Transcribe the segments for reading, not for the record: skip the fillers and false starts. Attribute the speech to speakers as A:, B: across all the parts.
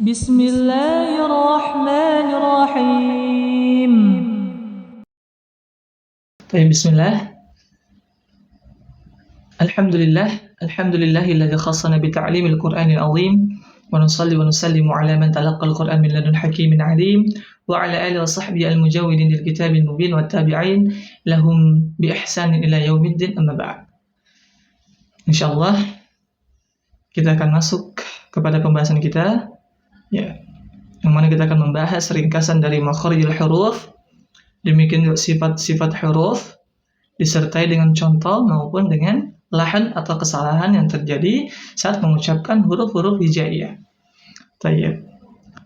A: بسم الله الرحمن الرحيم.
B: طيب بسم الله. الحمد لله الذي خصنا بتعليم القرآن العظيم ونصلي ونسلم على من تلقى القرآن من لدن حكيم عليم وعلى آله وصحبه المجودين للكتاب المبين والتابعين لهم بإحسان إلى يوم الدين أما بعد. Insyaallah kita akan masuk kepada pembahasan kita, ya, yang mana kita akan membahas ringkasan dari makharijul huruf, demikian juga sifat-sifat huruf, disertai dengan contoh maupun dengan lahan atau kesalahan yang terjadi saat mengucapkan huruf-huruf hijaiyah. Tayyib.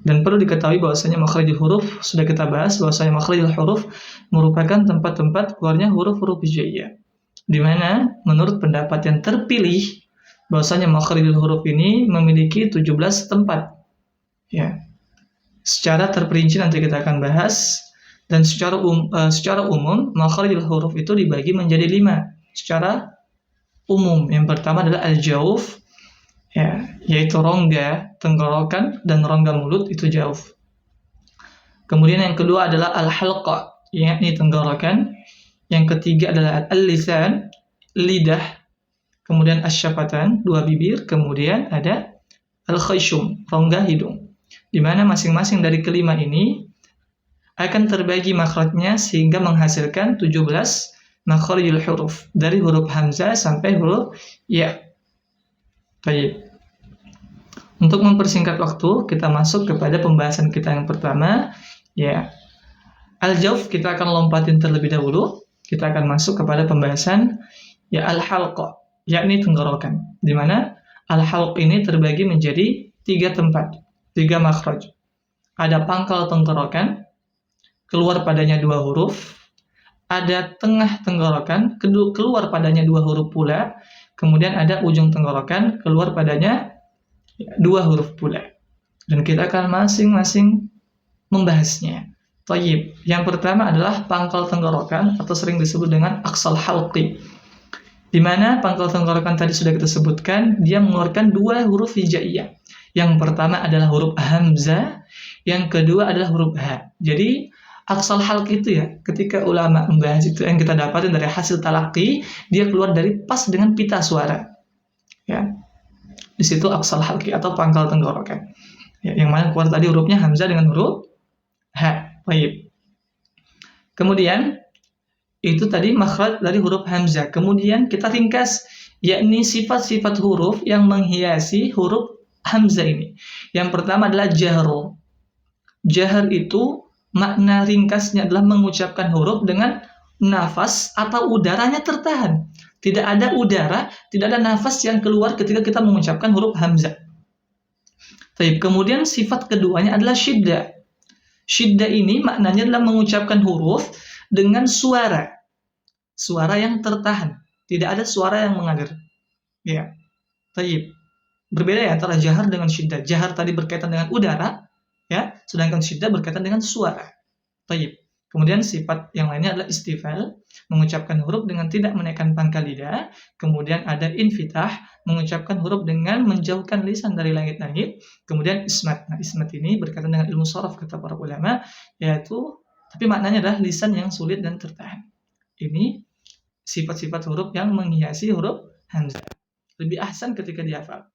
B: Dan perlu diketahui bahwasanya makharijul huruf sudah kita bahas, bahwasanya makharijul huruf merupakan tempat-tempat keluarnya huruf-huruf hijaiyah. Di mana menurut pendapat yang terpilih bahwasanya makharijul huruf ini memiliki 17 tempat. Ya. Secara terperinci nanti kita akan bahas. Dan secara umum makharijul huruf itu dibagi menjadi 5 secara umum. Yang pertama adalah al-jauf, ya, yaitu rongga tenggorokan dan rongga mulut, itu jauf. Kemudian yang kedua adalah al-halqa, yakni tenggorokan. Yang ketiga adalah al-lisan, lidah. Kemudian asy-syafatan, 2 bibir. Kemudian ada al-khayshum, rongga hidung. Di mana masing-masing dari kelima ini akan terbagi makhrajnya sehingga menghasilkan 17 makharijul huruf, dari huruf hamzah sampai huruf ya. Baik. Untuk mempersingkat waktu, kita masuk kepada pembahasan kita yang pertama, ya. Al-jauf kita akan lompatin terlebih dahulu. Kita akan masuk kepada pembahasan ya al-halqa, yakni tenggorokan. Di mana al-halq ini terbagi menjadi 3 tempat, 3 makhraj. Ada pangkal tenggorokan, keluar padanya 2 huruf. Ada tengah tenggorokan, keluar padanya 2 huruf pula. Kemudian ada ujung tenggorokan, keluar padanya 2 huruf pula. Dan kita akan masing-masing membahasnya. Tayyib. Yang pertama adalah pangkal tenggorokan atau sering disebut dengan aqsal halqi. Di mana pangkal tenggorokan tadi sudah kita sebutkan, dia mengeluarkan 2 huruf hijaiyah. Yang pertama adalah huruf hamzah, yang kedua adalah huruf ha. Jadi aqsal halqi itu, ya, ketika ulama membahas itu yang kita dapatin dari hasil talaqi, dia keluar dari pas dengan pita suara. Ya. Di situ aqsal halqi atau pangkal tenggorokan. Ya, yang mana keluar tadi hurufnya hamzah dengan huruf ha. Baik. Kemudian itu tadi makhraj dari huruf hamzah. Kemudian kita ringkas, yakni sifat-sifat huruf yang menghiasi huruf hamzah ini. Yang pertama adalah jahru. Jahr itu makna ringkasnya adalah mengucapkan huruf dengan nafas atau udaranya tertahan. Tidak ada udara, tidak ada nafas yang keluar ketika kita mengucapkan huruf hamzah. Baik, kemudian sifat keduanya adalah syiddah. Syiddah ini maknanya adalah mengucapkan huruf dengan suara yang tertahan, tidak ada suara yang mengalir. Ya. Baik. Berbeda ya antara jahar dengan syiddah. Jahar tadi berkaitan dengan udara, ya, sedangkan syiddah berkaitan dengan suara. Baik. Kemudian sifat yang lainnya adalah istifal, mengucapkan huruf dengan tidak menaikkan pangkal lidah. Kemudian ada infitah, mengucapkan huruf dengan menjauhkan lisan dari langit-langit. Kemudian ismat. Nah, ismat ini berkaitan dengan ilmu sharaf kata para ulama, yaitu tapi maknanya adalah lisan yang sulit dan tertahan. Ini sifat-sifat huruf yang menghiasi huruf hamzah. Lebih ahsan ketika dihafal.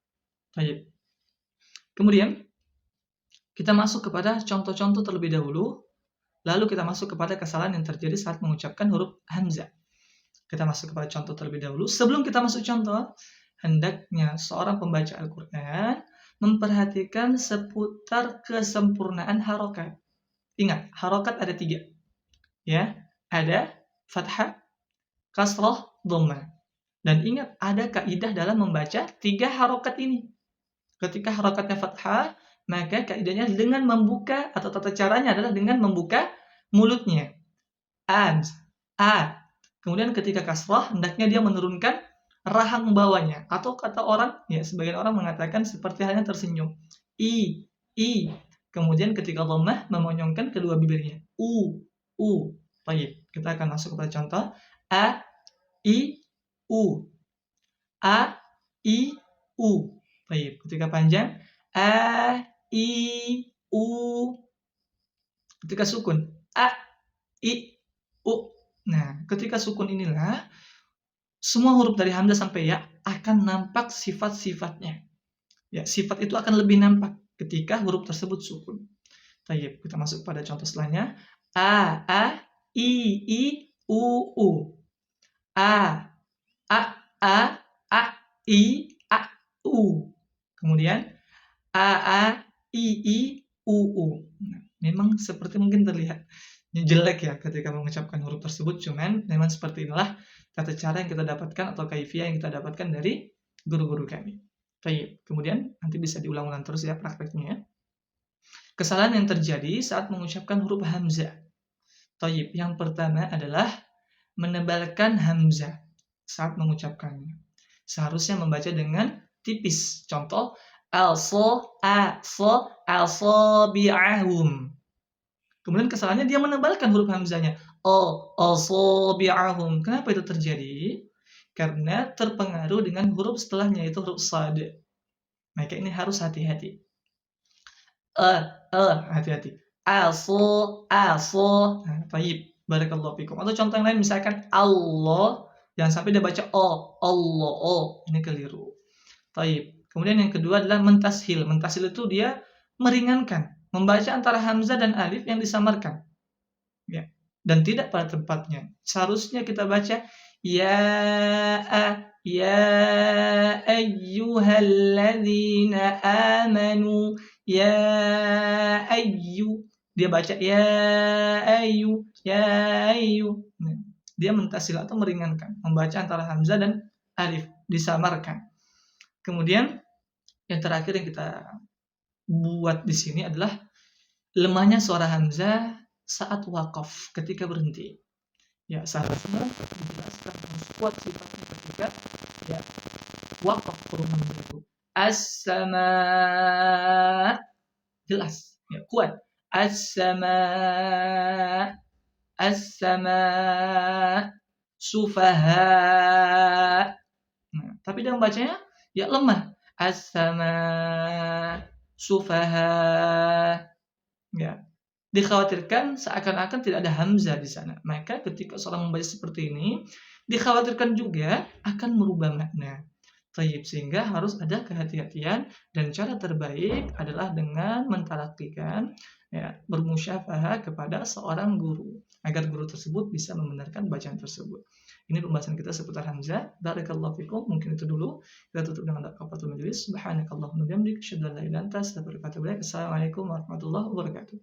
B: Baik. Kemudian kita masuk kepada contoh-contoh terlebih dahulu. Lalu kita masuk kepada kesalahan yang terjadi saat mengucapkan huruf hamzah. Kita masuk kepada contoh terlebih dahulu. Sebelum kita masuk contoh, hendaknya seorang pembaca Al-Quran memperhatikan seputar kesempurnaan harokat. Ingat, harokat ada 3. Ya, ada fathah, kasrah, dhammah. Dan ingat, ada kaidah dalam membaca 3 harokat ini. Ketika harokatnya fathah, maka kaidahnya dengan membuka, atau tata caranya adalah dengan membuka mulutnya. A. Kemudian ketika kasrah, hendaknya dia menurunkan rahang bawahnya. Atau kata orang, ya sebagian orang mengatakan seperti halnya tersenyum. I. Kemudian ketika dhammah, memonyongkan kedua bibirnya. U. Baik, kita akan masuk kepada contoh. A, I, U. A, I, U. Baik, ketika panjang. A, i, u. Ketika sukun, a, i, u. Nah, ketika sukun inilah semua huruf dari hamzah sampai ya akan nampak sifat-sifatnya. Ya, sifat itu akan lebih nampak ketika huruf tersebut sukun. Baik, kita masuk pada contoh selanjutnya. A, I, U, U. A, A, I, A, U. Kemudian A, I, U, U. Nah, memang seperti mungkin terlihat jelek ya ketika mengucapkan huruf tersebut, cuman memang seperti inilah tata cara yang kita dapatkan atau kaifiah yang kita dapatkan dari guru-guru kami. Baik, kemudian nanti bisa diulang-ulang terus ya prakteknya ya. Kesalahan yang terjadi saat mengucapkan huruf hamzah. Baik, yang pertama adalah menebalkan hamzah saat mengucapkannya. Seharusnya membaca dengan tipis. Contoh, asabi'ahum. Kemudian kesalahannya dia menebalkan huruf hamzahnya. Asabi'ahum. Kenapa itu terjadi? Karena terpengaruh dengan huruf setelahnya, yaitu huruf sad. Maka ini harus hati-hati. Hati-hati. Aso. Nah, taib. Barakallahu fikum. Atau contoh yang lain misalkan Allah, jangan sampai dia baca Allah. Ini keliru. Taib. Kemudian yang kedua adalah mentashil. Mentashil itu dia meringankan, membaca antara hamzah dan alif yang disamarkan. Ya. Dan tidak pada tempatnya. Seharusnya kita baca ya ayyuhalladzina amanu ya ayyu. Dia baca ya ayyu. Nah, dia mentasil atau meringankan, membaca antara hamzah dan alif, disamarkan. Kemudian yang terakhir yang kita buat di sini adalah lemahnya suara hamzah saat waqaf, ketika berhenti. Ya, seharusnya dijelaskan harus kuat sifatnya ketika ya waqaf kurungan itu. As-sama, jelas, ya kuat. As-sama, sufaha. Nah, tapi dia membacanya ya lemah. As-sama, sufaha. Ya, dikhawatirkan seakan-akan tidak ada hamzah di sana. Maka ketika seorang membaca seperti ini, dikhawatirkan juga akan merubah makna. Taib, sehingga harus ada kehati-hatian, dan cara terbaik adalah dengan mentalakikan, ya, bermusyafahah kepada seorang guru agar guru tersebut bisa membenarkan bacaan tersebut. Ini pembahasan kita seputar hamzah. Barakallahu fikum. Mungkin itu dulu. Kita tutup dengan kafaratul majelis. Subhanakallahumma wa bihamdika asyhadu an la ilaha illa anta astaghfiruka wa atubu ilaik. Assalamualaikum warahmatullahi wabarakatuh.